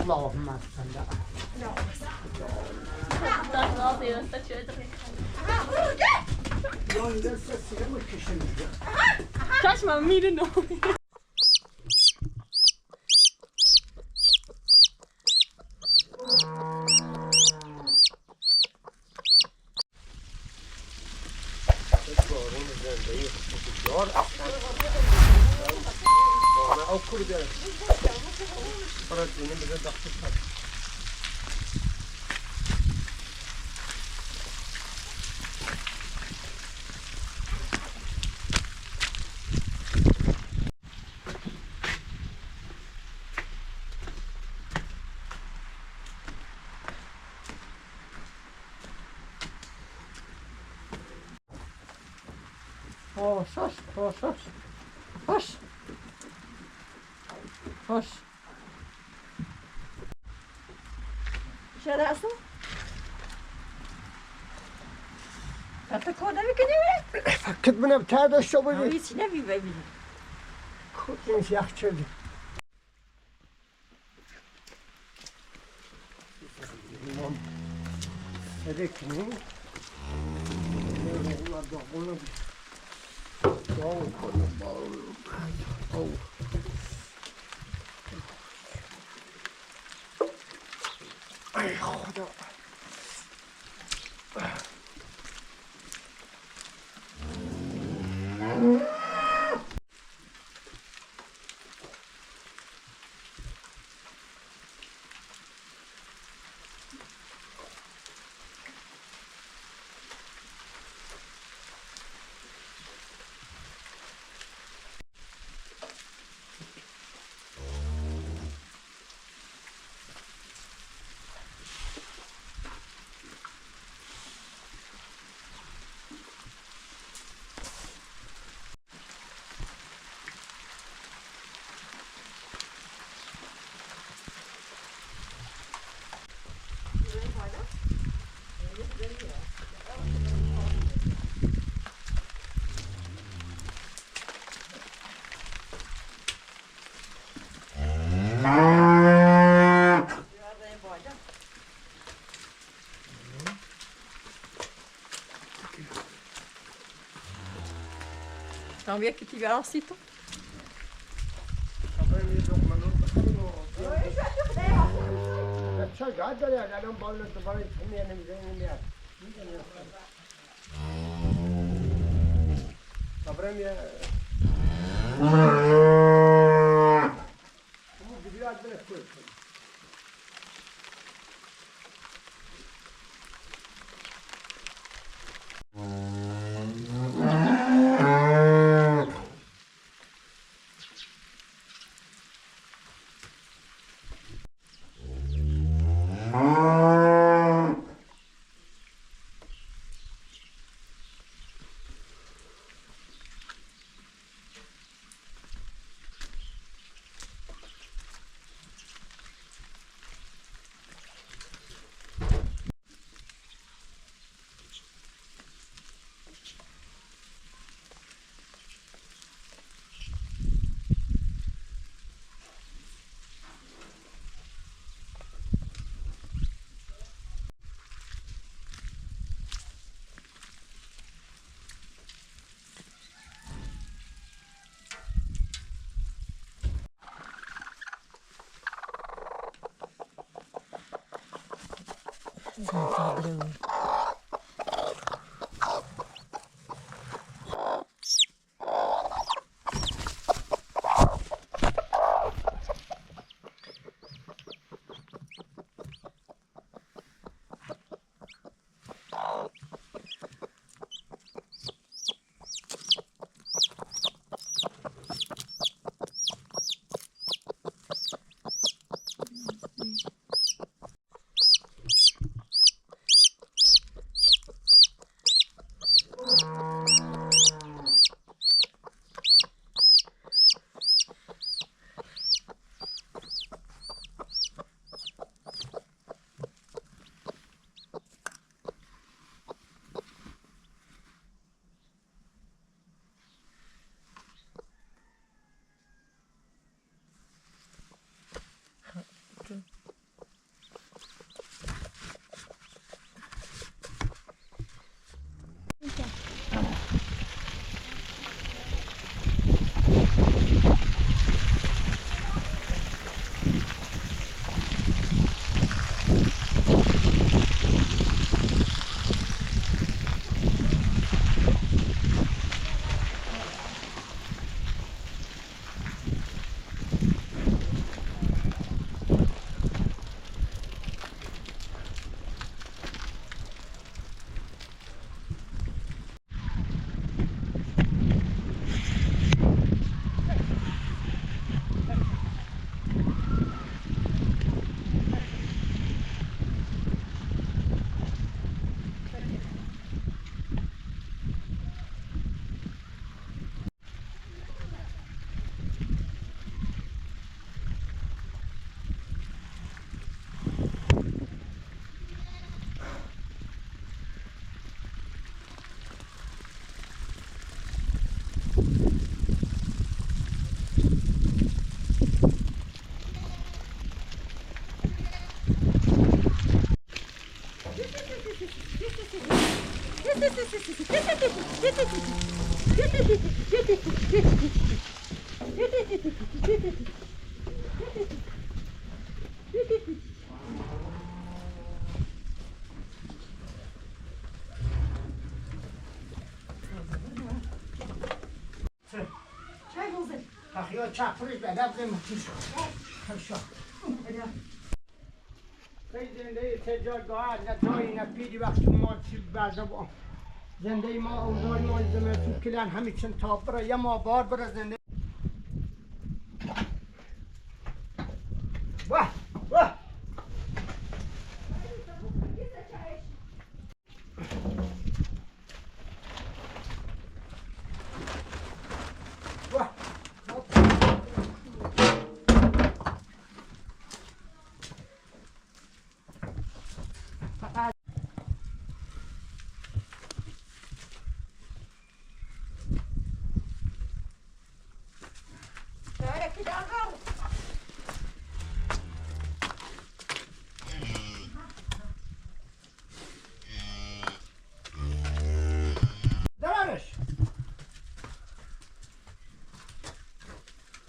Allahumma salli. Dat wel weer een stukje Lan da sesine mi kişiniz? Kaçma midin o. Hoş, hoş, hoş, hoş. Hoş. Hoş. Şerası? Tatlı koda mı gidiyor? Fakir bana bir tane de şu Ya böyle. hiç ne bir bebi. Kutluş yakçıldı. Sedekini. Onlar da onu bir. Doğru konu bağlı. Oh. Ay Xudo. T'as envie que tu vas aussi toi? Çay hadi ya lan bağlı bana yemeyelim zeynep ya. Sabrım ya. Bu gidiyor adına koy. تخیل چپریش بدب نمیتیش خشا خیلی زنده تجارگاه نه جایی نه پیری وقتی ما چیز برده زنده ما اوضاعی ما زمستون کلن همه چند تا بره یه ما بار بره زنده واه واه واه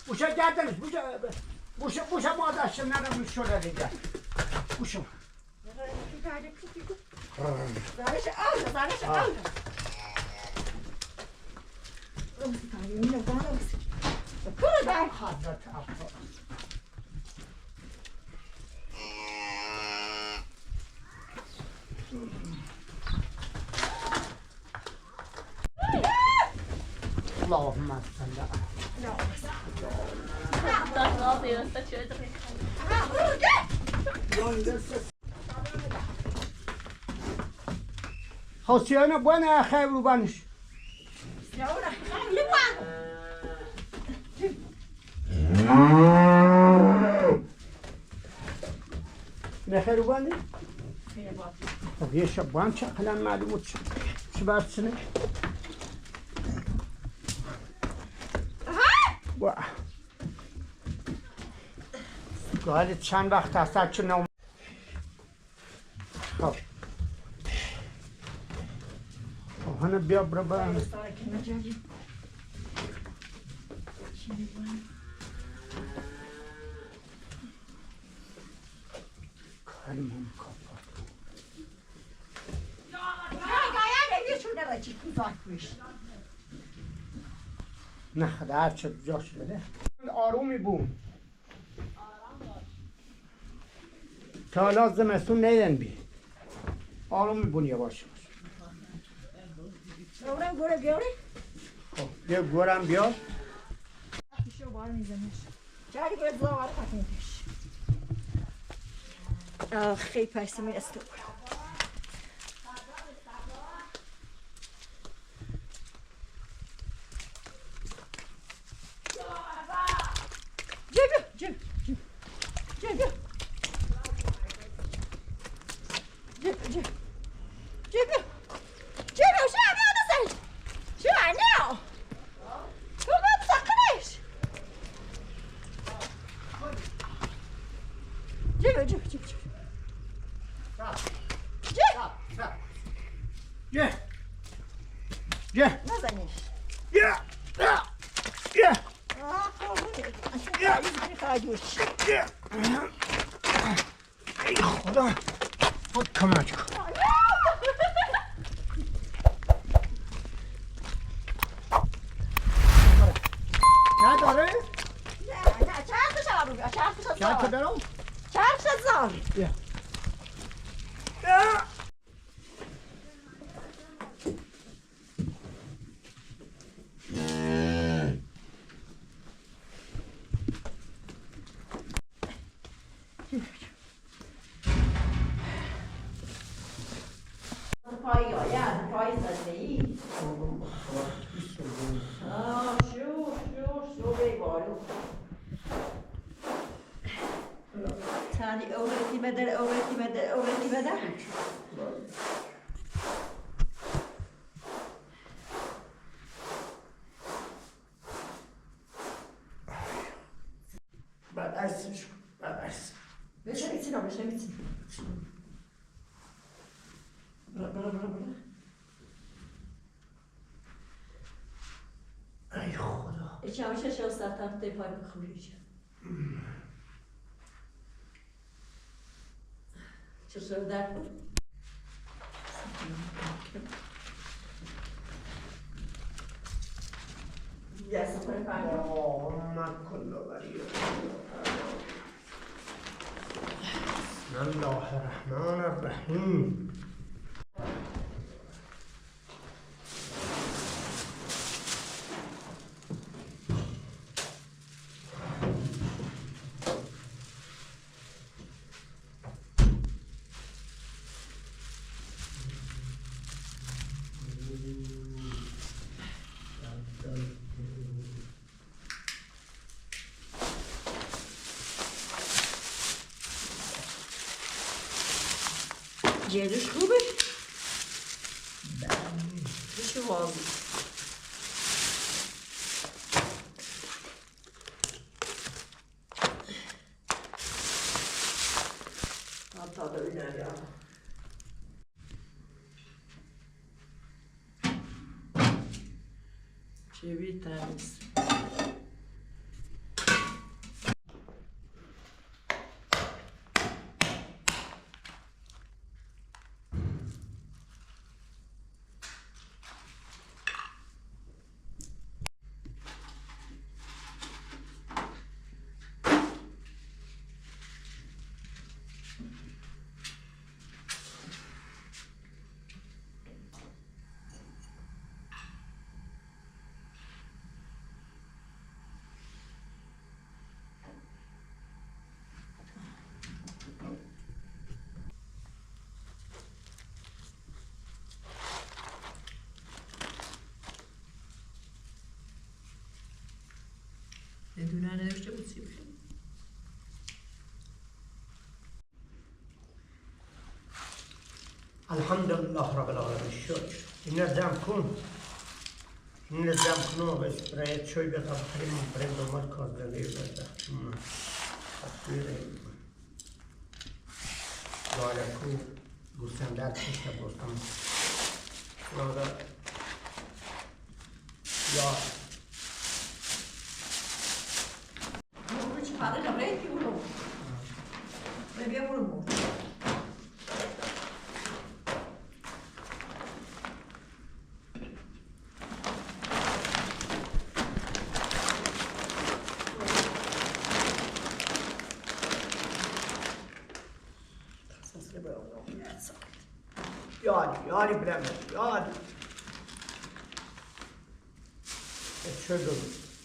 بوشه گردنش بوشه مادرشم نرم شده دیگه بوشه زنش آلده زنش آلده اینو زنم برو در حضرت افضل اللهم صل Dat is wel heel dat je erin حسیانه بونه خیر رو بانش نه خیر رو بانه خب یه شبان چه قلن معلومت چه برسنه گاهی چند وقت هست چه نام خب هنه بیا برو برم کاریم کافر نه خدا هر چه جاش بده آرومی بون تا حالا زمستون نیدن بی آرومی بون یواش گوره خب بیا گورم بیا شو بار میزنش جاری باید زاوار پاکنیش خیلی پایسته می استو جب نزنیش ای خدا خود کمک کن نداره؟ نه چرخش آروم بیا چرخش چند تا برم؟ چرخش زار بیا پایی آید پایی زده ای شو بیبارو تانی اولتی بده بعد از بشه میتونم برو Chciałam się ostatnio w tej porze chodzić. Czy się uda? Ja super fajnie. Ma kollo vario. Bismillahirrahmanirrahim. Gdzie szkuby? Wysiłowy. No to do innego. Przywitamy. Nedونه نوشته بود سی بشه. الحمد لله رب العالمین شکر. این نظام کن. این نظام کنو بس برای چوی بقى بریم بریم دنبال کار زندگی بده. تصویر دارکو گوشتم در پیش بردم. sonra ya Bunu çıkaracağım. Renk vururum. Ve bir vururum. yari bilemez, yari. Şöyle olur.